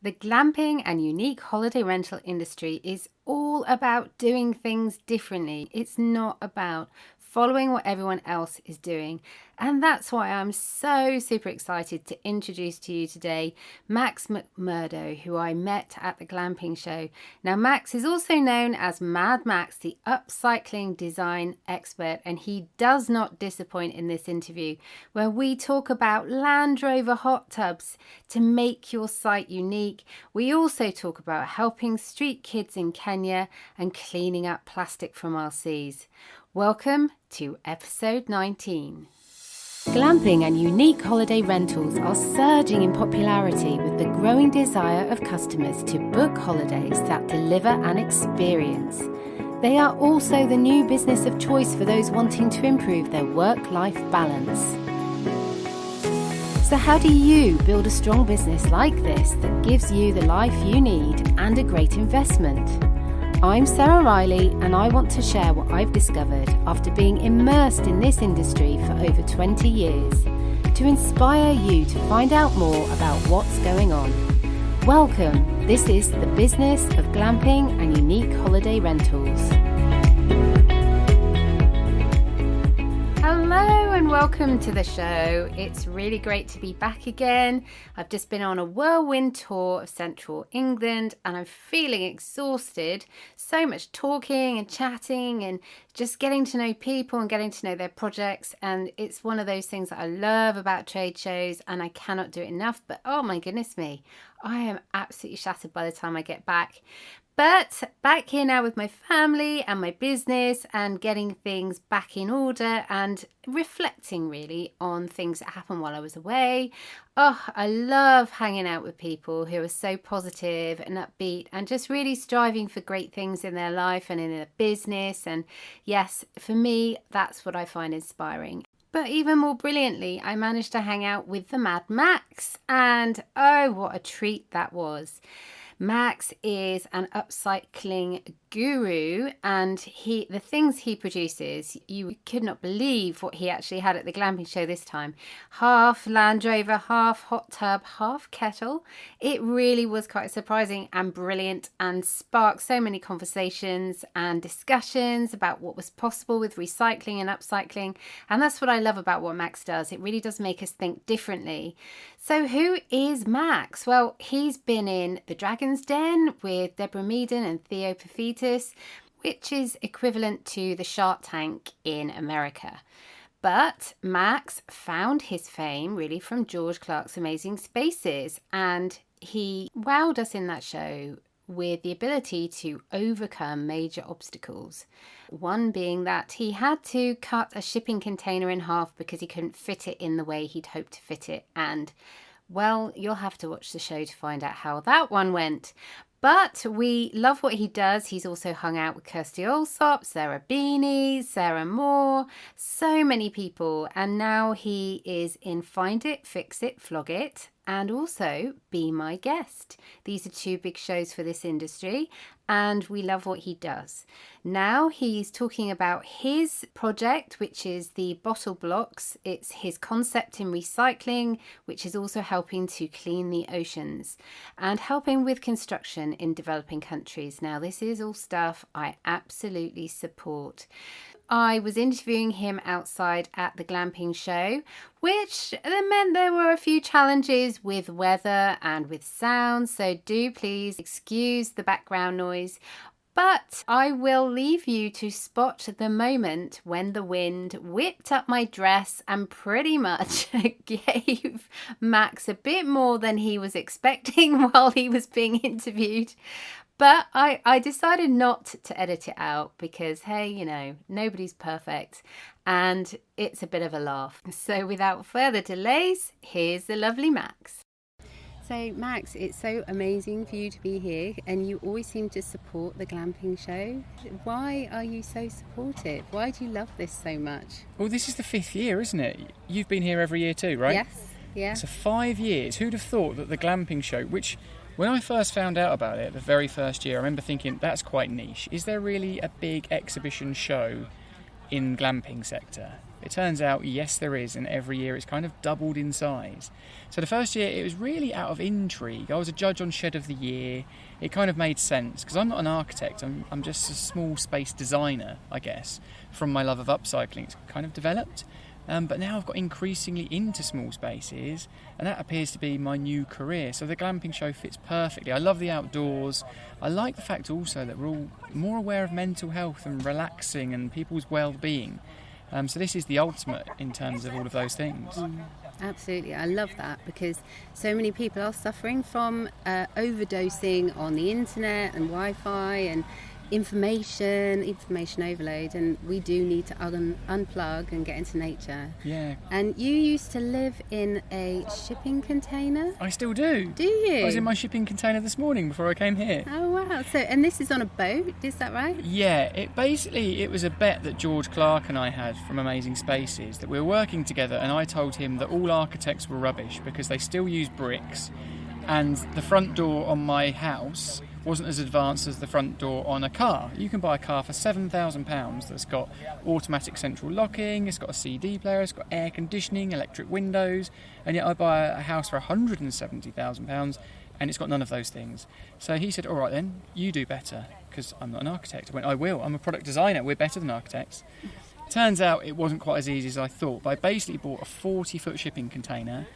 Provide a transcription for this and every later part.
The glamping and unique holiday rental industry is all about doing things differently. It's not about following what everyone else is doing. And that's why I'm so super excited to introduce to you today Max McMurdo, who I met at the Glamping Show. Now, Max is also known as Mad Max, the upcycling design expert, and he does not disappoint in this interview, where we talk about Land Rover hot tubs to make your site unique. We also talk about helping street kids in Kenya and cleaning up plastic from our seas. Welcome to episode 19. Glamping and unique holiday rentals are surging in popularity with the growing desire of customers to book holidays that deliver an experience. They are also the new business of choice for those wanting to improve their work-life balance. So how do you build a strong business like this that gives you the life you need and a great investment? I'm Sarah Riley, and I want to share what I've discovered after being immersed in this industry for over 20 years to inspire you to find out more about what's going on. Welcome. This is the business of glamping and unique holiday rentals. Hello and welcome to the show. It's really great to be back again. I've just been on a whirlwind tour of central England and I'm feeling exhausted. So much talking and chatting and just getting to know people and getting to know their projects. And it's one of those things that I love about trade shows and I cannot do it enough. But oh my goodness me, I am absolutely shattered by the time I get back. But back here now with my family and my business and getting things back in order and reflecting really on things that happened while I was away. Oh, I love hanging out with people who are so positive and upbeat and just really striving for great things in their life and in their business. And yes, for me, that's what I find inspiring. But even more brilliantly, I managed to hang out with the Mad Max and oh, what a treat that was. Max is an upcycling guru and the things he produces, you could not believe what he actually had at the Glamping Show this time. Half Land Rover, half hot tub, half kettle. It really was quite surprising and brilliant and sparked so many conversations and discussions about what was possible with recycling and upcycling. And that's what I love about what Max does. It really does make us think differently. So who is Max? Well, he's been in The Dragon's Den with Deborah Meaden and Theo Paphitis, which is equivalent to the Shark Tank in America. But Max found his fame really from George Clark's Amazing Spaces, and he wowed us in that show with the ability to overcome major obstacles. One being that he had to cut a shipping container in half because he couldn't fit it in the way he'd hoped to fit it. And, well, you'll have to watch the show to find out how that one went. But we love what he does. He's also hung out with Kirsty Allsop, Sarah Beanie, Sarah Moore, so many people. And now he is in Find It, Fix It, Flog It, and also Be My Guest. These are two big shows for this industry, and we love what he does. Now he's talking about his project, which is the bottle blocks. It's his concept in recycling, which is also helping to clean the oceans and helping with construction in developing countries. Now, this is all stuff I absolutely support. I was interviewing him outside at the Glamping Show, which meant there were a few challenges with weather and with sound, so do please excuse the background noise. But I will leave you to spot the moment when the wind whipped up my dress and pretty much gave Max a bit more than he was expecting while he was being interviewed. But I decided not to edit it out because, hey, you know, nobody's perfect and it's a bit of a laugh. So without further delays, here's the lovely Max. So Max, it's so amazing for you to be here and you always seem to support the Glamping Show. Why are you so supportive? Why do you love this so much? Well, this is the 5th year, isn't it? You've been here every year too, right? Yes, yeah. So 5 years. Who'd have thought that the Glamping Show, which when I first found out about it the very first year, I remember thinking that's quite niche. Is there really a big exhibition show in glamping sector? It turns out, yes, there is, and every year it's kind of doubled in size. So the first year, it was really out of intrigue. I was a judge on Shed of the Year. It kind of made sense, because I'm not an architect, I'm just a small space designer, I guess, from my love of upcycling. It's kind of developed. But now I've got increasingly into small spaces, and that appears to be my new career. So the Glamping Show fits perfectly. I love the outdoors. I like the fact also that we're all more aware of mental health and relaxing and people's well-being. So this is the ultimate in terms of all of those things. Absolutely, I love that, because so many people are suffering from overdosing on the internet and Wi-Fi and information overload, and we do need to unplug and get into nature. Yeah. And you used to live in a shipping container? I still do. Do you? I was in my shipping container this morning before I came here. Oh wow. So, and this is on a boat, is that right? Yeah, it was a bet that George Clark and I had from Amazing Spaces, that we were working together, and I told him that all architects were rubbish because they still use bricks, and the front door on my house wasn't as advanced as the front door on a car. You can buy a car for £7,000 that's got automatic central locking, it's got a CD player, it's got air conditioning, electric windows, and yet I buy a house for £170,000 and it's got none of those things. So he said, all right then, you do better, because I'm not an architect. I went, I will, I'm a product designer, we're better than architects. Turns out it wasn't quite as easy as I thought, but I basically bought a 40-foot shipping container,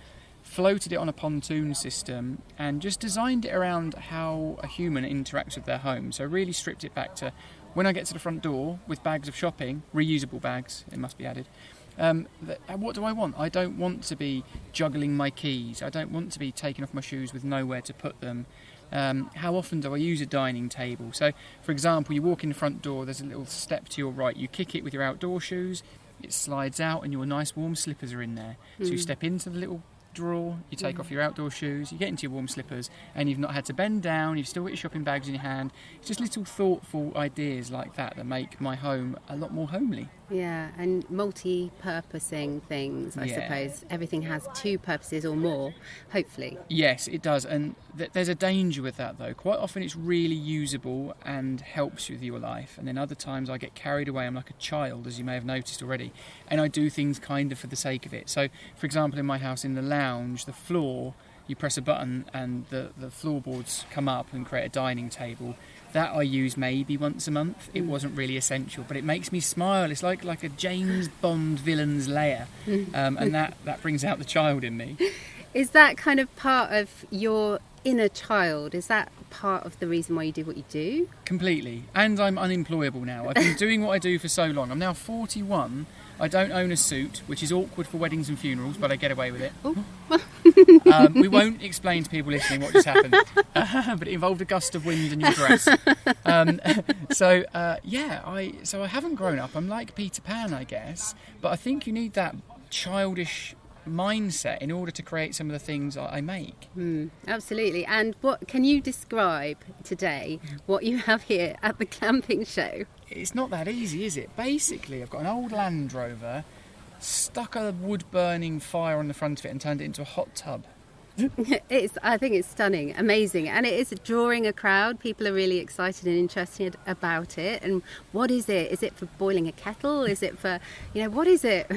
floated it on a pontoon system, and just designed it around how a human interacts with their home. So really stripped it back to when I get to the front door with bags of shopping, reusable bags, it must be added. What do I want? I don't want to be juggling my keys. I don't want to be taking off my shoes with nowhere to put them. How often do I use a dining table? So, for example, you walk in the front door, there's a little step to your right. You kick it with your outdoor shoes, it slides out, and your nice warm slippers are in there. So you step into the little drawer, you take off your outdoor shoes, you get into your warm slippers, and you've not had to bend down, you've still got your shopping bags in your hand. It's just little thoughtful ideas like that make my home a lot more homely. Yeah, and multi-purposing things, I suppose. Everything has two purposes or more, hopefully. Yes, it does, and there's a danger with that though. Quite often it's really usable and helps with your life, and then other times I get carried away. I'm like a child, as you may have noticed already, and I do things kind of for the sake of it. So, for example, in my house, in the lounge, the floor, you press a button and the floorboards come up and create a dining table. That I use maybe once a month. It wasn't really essential, but it makes me smile. It's like a James Bond villain's lair, and that brings out the child in me. Is that kind of part of your inner child? Is that part of the reason why you do what you do? Completely. And I'm unemployable now. I've been doing what I do for so long. I'm now 41. I don't own a suit, which is awkward for weddings and funerals, but I get away with it. We won't explain to people listening what just happened, but it involved a gust of wind in your dress. So I haven't grown up. I'm like Peter Pan, I guess, but I think you need that childish mindset in order to create some of the things I make. Absolutely. And what can you describe today what you have here at the Glamping Show? It's not that easy, is it? Basically, I've got an old Land Rover, stuck a wood-burning fire on the front of it and turned it into a hot tub. I think it's stunning, amazing, and it is drawing a crowd. People are really excited and interested about it. And what is it? Is it for boiling a kettle? Is it for, what is it?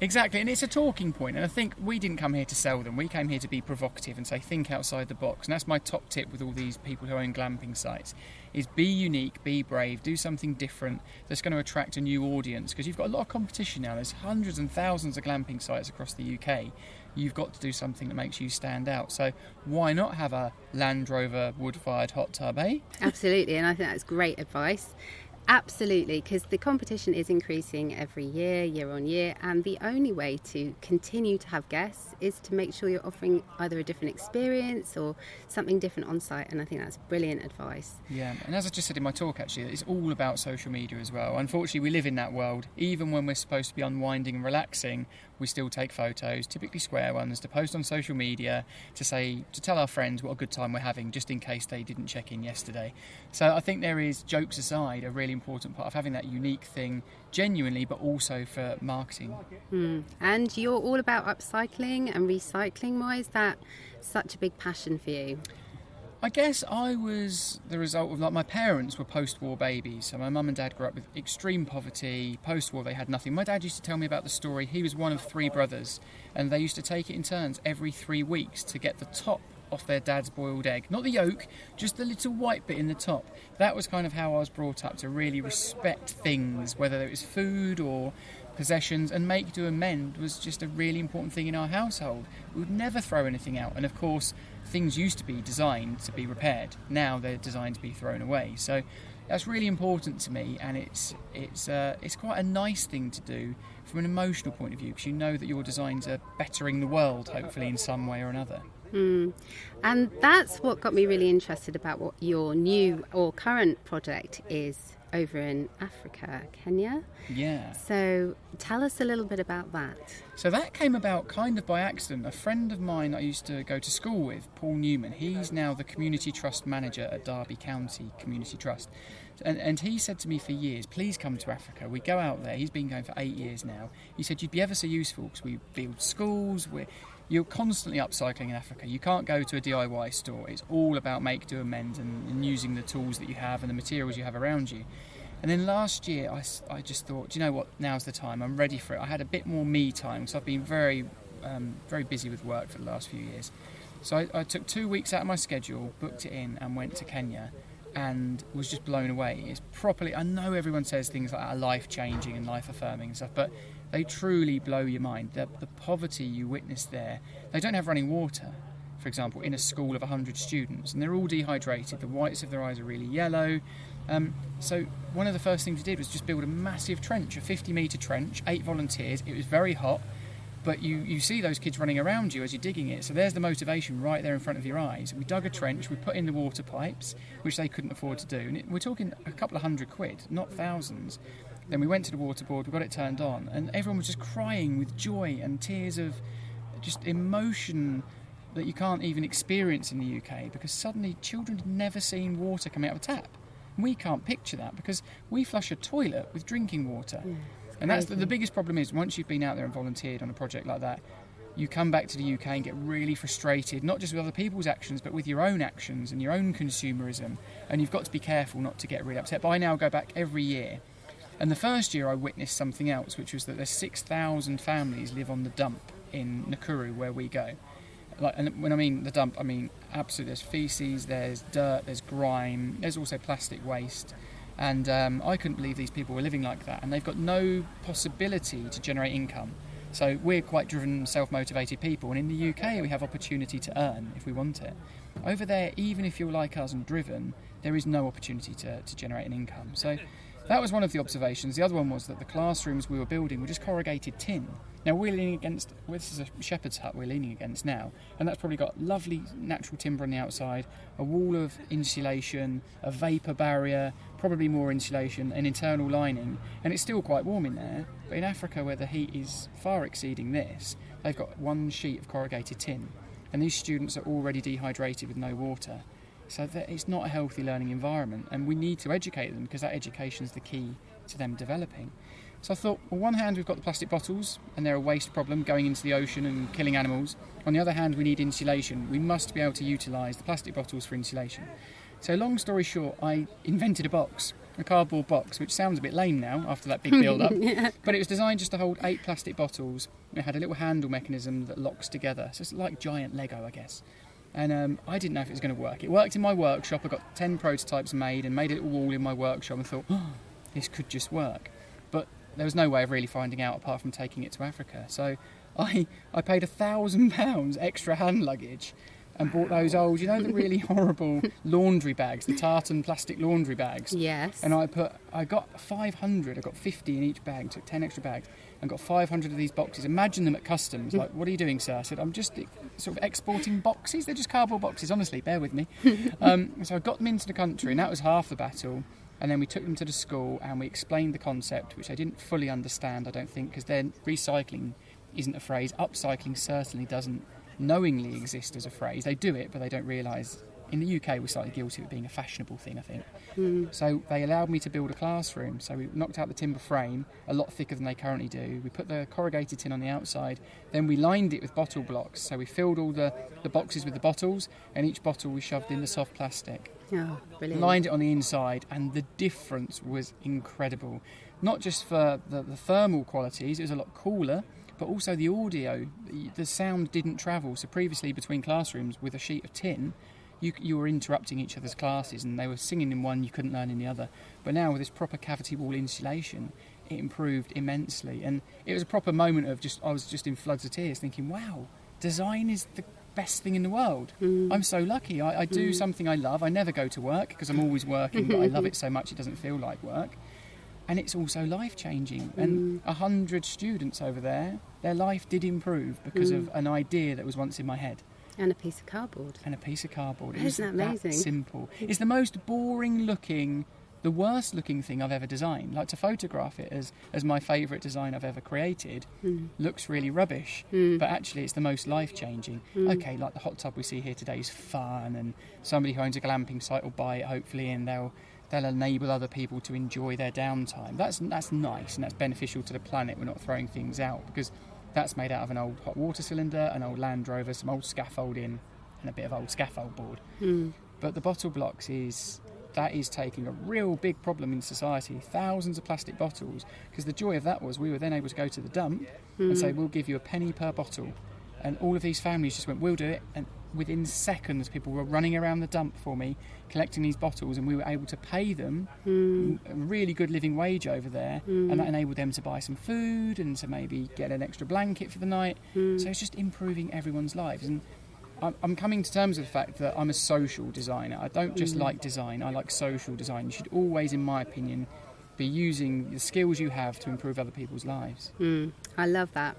Exactly, and it's a talking point, and I think we didn't come here to sell them. We came here to be provocative and say, think outside the box. And that's my top tip with all these people who own glamping sites, is be unique, be brave, do something different that's going to attract a new audience, because you've got a lot of competition now. There's hundreds and thousands of glamping sites across the UK. You've got to do something that makes you stand out. So why not have a Land Rover wood-fired hot tub, eh? Absolutely, and I think that's great advice. Absolutely, because the competition is increasing every year on year, and the only way to continue to have guests is to make sure you're offering either a different experience or something different on site, and I think that's brilliant advice. Yeah, and as I just said in my talk, actually, it's all about social media as well. Unfortunately, we live in that world. Even when we're supposed to be unwinding and relaxing, we still take photos, typically square ones, to post on social media to tell our friends what a good time we're having, just in case they didn't check in yesterday. So I think there is, jokes aside, a really important part of having that unique thing genuinely, but also for marketing. And you're all about upcycling and recycling. Why is that such a big passion for you? I guess I was the result of, like, my parents were post-war babies. So my mum and dad grew up with extreme poverty. Post-war, they had nothing. My dad used to tell me about the story. He was one of 3 brothers, and they used to take it in turns every 3 weeks to get the top off their dad's boiled egg. Not the yolk, just the little white bit in the top. That was kind of how I was brought up, to really respect things, whether it was food or possessions, and make, do and mend was just a really important thing in our household. We would never throw anything out, and of course things used to be designed to be repaired. Now they're designed to be thrown away. So that's really important to me, and it's quite a nice thing to do from an emotional point of view, because you know that your designs are bettering the world, hopefully in some way or another. And that's what got me really interested about what your new or current project is over in Africa, Kenya. Yeah. So tell us a little bit about that. So that came about kind of by accident. A friend of mine I used to go to school with, Paul Newman, he's now the Community Trust Manager at Derby County Community Trust. And he said to me for years, please come to Africa. We go out there. He's been going for 8 years now. He said, you'd be ever so useful, because we build schools, you're constantly upcycling in Africa. You can't go to a DIY store. It's all about make, do and mend, and using the tools that you have and the materials you have around you. And then last year I just thought, do you know what, now's the time, I'm ready for it. I had a bit more me time, so I've been very busy with work for the last few years. So I took 2 weeks out of my schedule, booked it in, and went to Kenya, and was just blown away. It's properly, I know everyone says things like that are life-changing and life-affirming and stuff, but they truly blow your mind. The poverty you witness there. They don't have running water, for example, in a school of 100 students, and they're all dehydrated. The whites of their eyes are really yellow. So one of the first things we did was just build a massive trench, a 50-metre trench, 8 volunteers. It was very hot, but you see those kids running around you as you're digging it. So there's the motivation right there in front of your eyes. We dug a trench, we put in the water pipes, which they couldn't afford to do. And we're talking a couple of £100, not thousands. Then we went to the water board, we got it turned on, and everyone was just crying with joy and tears of just emotion that you can't even experience in the UK, because suddenly children had never seen water coming out of a tap. We can't picture that, because we flush a toilet with drinking water. Yeah, and that's the biggest problem is, once you've been out there and volunteered on a project like that, you come back to the UK and get really frustrated, not just with other people's actions, but with your own actions and your own consumerism. And you've got to be careful not to get really upset. But I now go back every year. And the first year I witnessed something else, which was that there's 6,000 families live on the dump in Nakuru, where we go. And when I mean the dump, I mean absolutely, there's feces, there's dirt, there's grime, there's also plastic waste. And I couldn't believe these people were living like that, and they've got no possibility to generate income. So we're quite driven, self-motivated people, and in the UK we have opportunity to earn if we want it. Over there, even if you're like us and driven, there is no opportunity to generate an income. So that was one of the observations. The other one was that the classrooms we were building were just corrugated tin. Now we're leaning against, this is a shepherd's hut we're leaning against now, and that's probably got lovely natural timber on the outside, a wall of insulation, a vapour barrier, probably more insulation, an internal lining, and it's still quite warm in there. But in Africa, where the heat is far exceeding this, they've got one sheet of corrugated tin, and these students are already dehydrated with no water. So it's not a healthy learning environment, and we need to educate them, because that education is the key to them developing. So I thought, on one hand we've got the plastic bottles, and they're a waste problem going into the ocean and killing animals. On the other hand, we need insulation. We must be able to utilise the plastic bottles for insulation. So long story short, I invented a box, a cardboard box, which sounds a bit lame now after that big build-up. Yeah. But it was designed just to hold 8 plastic bottles. It had a little handle mechanism that locks together. So it's like giant Lego, I guess. And I didn't know if it was going to work. It worked in my workshop. I got 10 prototypes made and made a little wall in my workshop and thought, oh, this could just work. But there was no way of really finding out apart from taking it to Africa. So I paid £1,000 extra hand luggage and bought those old, you know, the really horrible laundry bags, the tartan plastic laundry bags. Yes. And I got 500, I got 50 in each bag, took 10 extra bags, and got 500 of these boxes. Imagine them at customs. Like, what are you doing, sir? I said, I'm just sort of exporting boxes. They're just cardboard boxes, honestly, bear with me. So I got them into the country, and that was half the battle. And then we took them to the school, and we explained the concept, which they didn't fully understand, I don't think, because then recycling isn't a phrase. Upcycling certainly doesn't knowingly exist as a phrase. They do it, but they don't realise in the UK we're slightly guilty of it being a fashionable thing, I think. So they allowed me to build a classroom. So we knocked out the timber frame, a lot thicker than they currently do. We put the corrugated tin on the outside, then we lined it with bottle blocks. So we filled all the boxes with the bottles, and each bottle we shoved in the soft plastic. Oh, brilliant. Lined it on the inside, and the difference was incredible. Not just for the thermal qualities, it was a lot cooler, but also the audio. The sound didn't travel. So previously between classrooms with a sheet of tin, you were interrupting each other's classes, and they were singing in one, you couldn't learn in the other. But now with this proper cavity wall insulation, it improved immensely. And it was a proper moment of I was just in floods of tears thinking, wow, design is the best thing in the world. I'm so lucky. I do something I love. I never go to work because I'm always working, but I love it so much it doesn't feel like work. And it's also life-changing. And 100 students over there, their life did improve because of an idea that was once in my head. And a piece of cardboard. Isn't that amazing? That simple. It's the most boring-looking, the worst-looking thing I've ever designed. Like, to photograph it as my favourite design I've ever created looks really rubbish, but actually it's the most life-changing. Okay, like the hot tub we see here today is fun, and somebody who owns a glamping site will buy it, hopefully, and they'll enable other people to enjoy their downtime. That's nice, and that's beneficial to the planet. We're not throwing things out, because that's made out of an old hot water cylinder, an old Land Rover, some old scaffolding, and a bit of old scaffold board. But the bottle blocks is taking a real big problem in society. Thousands of plastic bottles, because the joy of that was we were then able to go to the dump and say, we'll give you a penny per bottle. And all of these families just went, we'll do it. And within seconds, people were running around the dump for me, collecting these bottles, and we were able to pay them a really good living wage over there, and that enabled them to buy some food and to maybe get an extra blanket for the night. So it's just improving everyone's lives. And I'm coming to terms with the fact that I'm a social designer. I don't just like design, I like social design. You should always, in my opinion, be using the skills you have to improve other people's lives. I love that.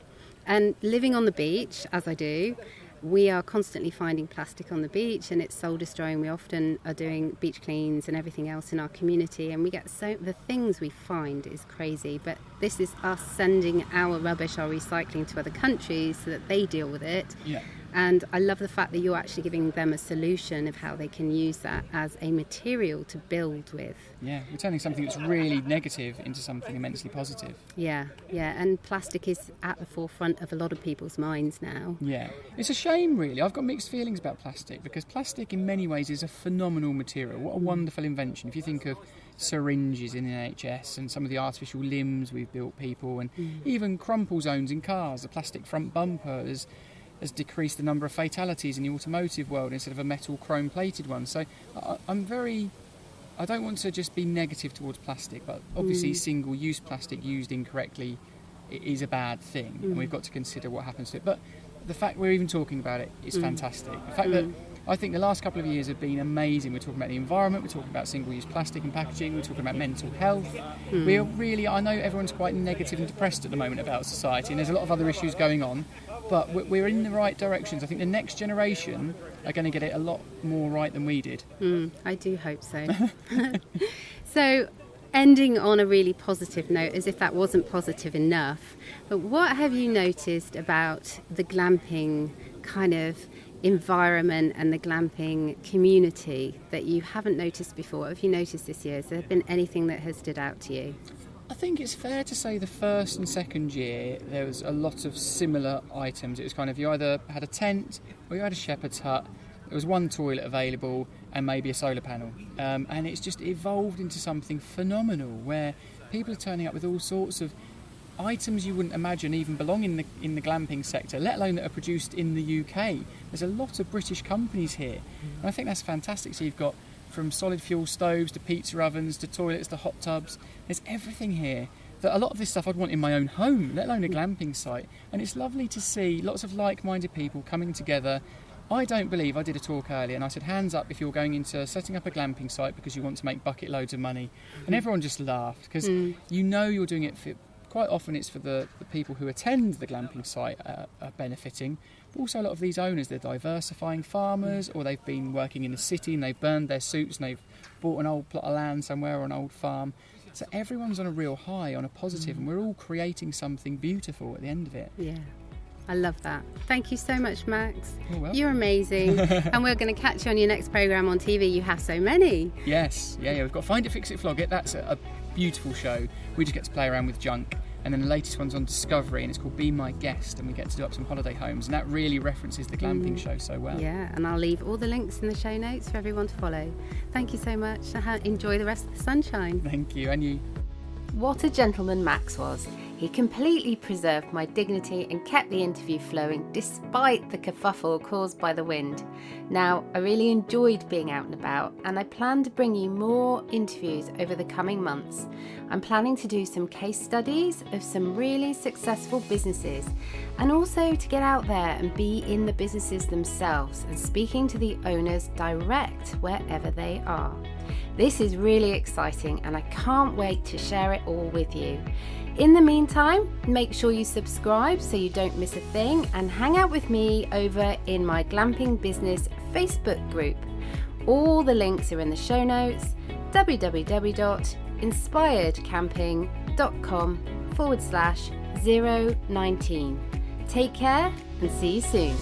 And living on the beach, as I do, we are constantly finding plastic on the beach, and it's soul destroying. We often are doing beach cleans and everything else in our community, and we get the things we find is crazy. But this is us sending our rubbish, our recycling, to other countries so that they deal with it. Yeah. And I love the fact that you're actually giving them a solution of how they can use that as a material to build with. Yeah, we're turning something that's really negative into something immensely positive. Yeah, and plastic is at the forefront of a lot of people's minds now. Yeah, it's a shame, really. I've got mixed feelings about plastic, because plastic in many ways is a phenomenal material. What a wonderful invention. If you think of syringes in the NHS and some of the artificial limbs we've built people, and even crumple zones in cars, the plastic front bumper has decreased the number of fatalities in the automotive world instead of a metal chrome plated one. So I don't want to just be negative towards plastic, but obviously single-use plastic used incorrectly is a bad thing, and we've got to consider what happens to it. But the fact we're even talking about it is fantastic. The fact that I think the last couple of years have been amazing. We're talking about the environment, we're talking about single-use plastic and packaging, we're talking about mental health. We're really, I know everyone's quite negative and depressed at the moment about society, and there's a lot of other issues going on, but we're in the right directions. I think the next generation are going to get it a lot more right than we did. I do hope so. So, ending on a really positive note, as if that wasn't positive enough, but what have you noticed about the glamping kind of environment and the glamping community that you haven't noticed before? What have you noticed this year? Has there been anything that has stood out to you? I think it's fair to say the first and second year there was a lot of similar items. It was kind of, you either had a tent or you had a shepherd's hut. There was one toilet available and maybe a solar panel. And it's just evolved into something phenomenal where people are turning up with all sorts of items you wouldn't imagine even belong in the glamping sector, let alone that are produced in the UK. There's a lot of British companies here. And I think that's fantastic. So you've got from solid fuel stoves to pizza ovens to toilets to hot tubs. There's everything here. That a lot of this stuff I'd want in my own home, let alone a glamping site. And it's lovely to see lots of like-minded people coming together. I don't believe, I did a talk earlier and I said, hands up if you're going into setting up a glamping site because you want to make bucket loads of money. And everyone just laughed because you know you're doing it for, quite often it's for the people who attend the glamping site are benefiting. But also a lot of these owners, they're diversifying farmers or they've been working in the city and they've burned their suits and they've bought an old plot of land somewhere or an old farm. So everyone's on a real high, on a positive, and we're all creating something beautiful at the end of it. Yeah. I love that. Thank you so much, Max. You're amazing. And we're going to catch you on your next programme on TV. You have so many. Yes. Yeah. We've got Find It, Fix It, Flog It. That's a beautiful show. We just get to play around with junk. And then the latest one's on Discovery, and it's called Be My Guest, and we get to do up some holiday homes, and that really references the Glamping Show so well. Yeah, and I'll leave all the links in the show notes for everyone to follow. Thank you so much. Enjoy the rest of the sunshine. Thank you, and you. What a gentleman Max was. He completely preserved my dignity and kept the interview flowing despite the kerfuffle caused by the wind. Now, I really enjoyed being out and about, and I plan to bring you more interviews over the coming months. I'm planning to do some case studies of some really successful businesses, and also to get out there and be in the businesses themselves and speaking to the owners direct wherever they are. This is really exciting, and I can't wait to share it all with you. In the meantime, make sure you subscribe so you don't miss a thing, and hang out with me over in my Glamping Business Facebook group. All the links are in the show notes, www.inspiredcamping.com/019. Take care and see you soon.